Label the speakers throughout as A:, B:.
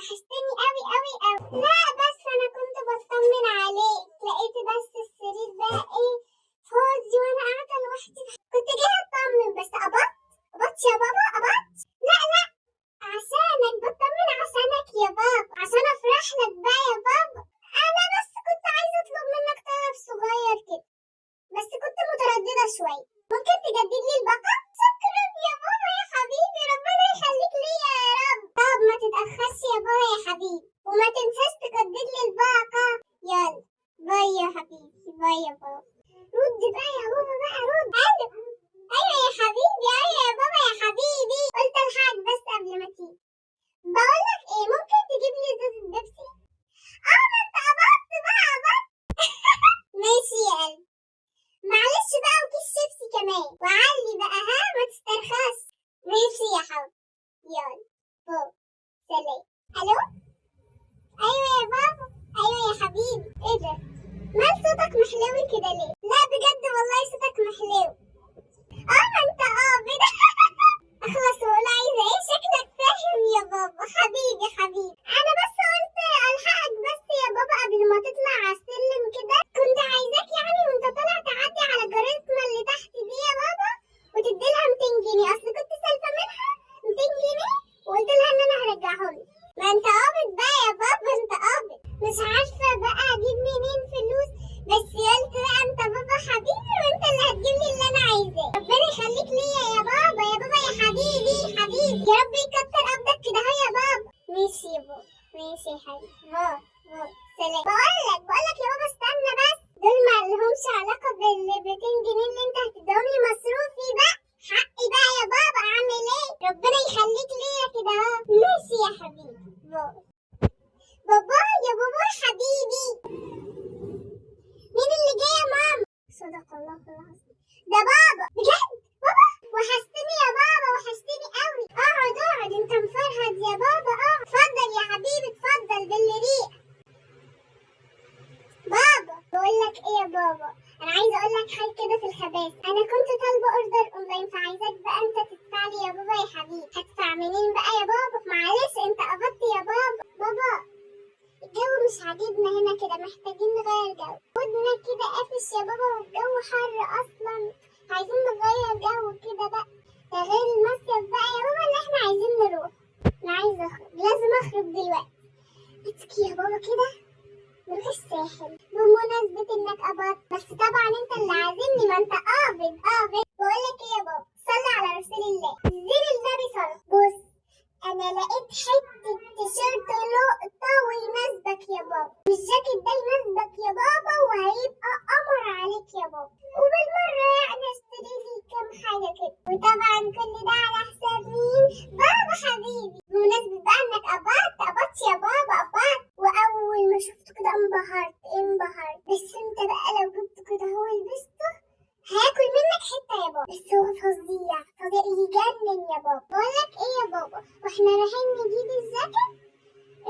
A: وحشتني قوي قوي قوي. لا بس انا كنت بطمن عليك، لقيت بس السرير ده ايه فاضي وانا قاعده لوحدي، كنت جايه اطمن بس. قبضت يا بابا قبضت. لا عشانك بطمن، عشانك يا بابا، عشان افرح لك بقى يا بابا. انا بس كنت عايزه اطلب منك طلب صغير كده، بس كنت متردده شويه. ممكن تجدد لي الباقه؟ شكرا يا بابا يا حبيبي، ربنا يخليك ليا يا رب. طب ما تتاخرش يا بابا يا حبيبي، وما تنساش تجدد لي الباقه. يلا باي يا حبيبي، باي يا بابا. رد بقى يا بابا بقى، رد. الو. ايوه يا حبيبي، ايوه يا بابا يا حبيبي، قلت الحاج بس قبل ما تيجي. بقولك ايه، ممكن تجيب لي ازازه بيبسي؟ ما انت قبضت بقى قبضت. ماشي يا قلبي، معلش بقى، وكيس شيبسي كمان، وعلي بقى ها ما تسترخص. ماشي يا حبيبي، يلا باي، سلام. الو. ايوه يا بابا، ايوه يا حبيبي. ايه ده، مال صوتك محلوي كده ليه؟ لا بجد والله صوتك محلوي. ما انت بدا. اخلص ولا عايزه ايه، شكلك فاهم يا بابا. حبيبي انا بس قلت الحقك بس يا بابا قبل ما تطلع على السلم كده، كنت عايزاك يعني وانت طالع تعدي على جارتنا اللي تحت دي يا بابا وتديلها 200 جنيه، اصل كنت سالفه منها 200 جنيه وقلت لها ان انا هرجعهم لك. ما انت قابض بقى يا بابا، انت قابض. مش عارفه بقى اجيب منين فلوس، بس قلت بقى انت بابا حبيبي وانت اللي هتجيب لي اللي انا عايزاه. ربنا يخليك ليا يا بابا يا بابا يا حبيبي يا رب يكتر قبضك كده اهو يا بابا. ماشي يا بابا، ماشي يا حبيبي. سلام. بقولك يا بابا استنى بس، دول ما لهمش علاقه بال 200 جنيه اللي انت هتديهم لي مصروفي بقى، حقي بقى يا بابا، اعمل ايه؟ ربنا يخليك ليا كده اهو. ماشي يا حبيبي. بابا يا بابا حبيبي. مين اللي جاي يا ماما؟ صدق الله العظيم، ده بابا بجد. بابا وحشتني يا بابا، وحشتني قوي. اقعد انت مفرهد يا بابا. اتفضل يا حبيبي، اتفضل بالريق. بابا بقول لك ايه يا بابا، انا عايزه اقول لك حاجه كده في الخباث. انا كنت طالبه اوردر اونلاين، فعايزاك بقى انت تدفع لي يا بابا يا حبيبي. هدفع منين بقى يا بابا؟ معلش انت قبضت يا بابا. بابا الجو مش عاجبنا هنا كده، محتاجين نغير جو. ودنا كده قافش يا بابا، والجو حر اصلا، عايزين نغير جو كده بقى. ده غير المصيف بقى يا بابا اللي احنا عايزين نروح. انا عايزه اخرج، لازم اخرج دلوقتي. اتكي يا بابا كده نروح الساحل بمناسبة انك قبضت، بس طبعا انت اللي عازمني، ما انت قابض. بقولك ايه يا بابا، صلي على رسول الله، زين النبي صلى. بص انا لقيت حتة تيشيرت لقطة ويناسبك يا بابا، والجاكيت ده يناسبك يا بابا، وهيبقى قمر عليك يا بابا، وبالمرة يعني اشتري لي كام حاجة كده، وطبعا كل ده على حساب مين؟ بابا حبيبي. بمناسبة بقى انك قبضت يا بابا، قبضت. واول ما شفته كده انبهرت. بس انت بقى لو جبته كده هو لبسته هياكل منك حته يا بابا، بس هو فظيع يجنن يا بابا. بقولك ايه يا بابا، واحنا رايحين نجيب الجاكيت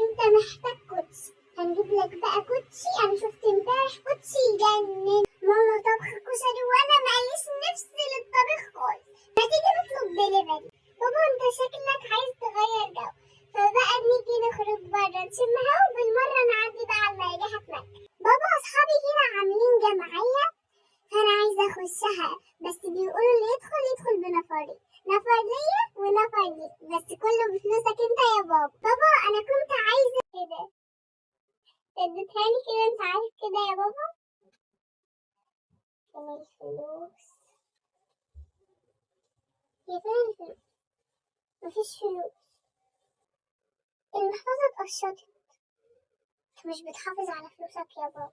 A: انت محتاج كوتشي، هنجيب لك بقى كوتشي. انا شفت امبارح كوتشي يجنن. ماما طبخ كشري وانا ماليش نفس للطبيخ خالص، ما تيجي نطلب دليفري. بابا انت شكلك عايز تغير جو، فبقى نيجي نخرج بره نشم هوا، وبالمره نعدي بقى على المراجيح في مكة. بابا اصحابي هنا عاملين جمعيه، فانا عايزه اخشها، بس بيقولوا اللي يدخل بنفرين، نفر ليا ونفر ليك، بس كله بفلوسك انت يا بابا. بابا انا كنت عايزه كده اديتهاني كده، انت عارف كده يا بابا. فين الفلوس؟ فين الفلوس؟ مفيش فلوس، المحفظه اتقشطت. انت مش بتحافظ على فلوسك يا بابا.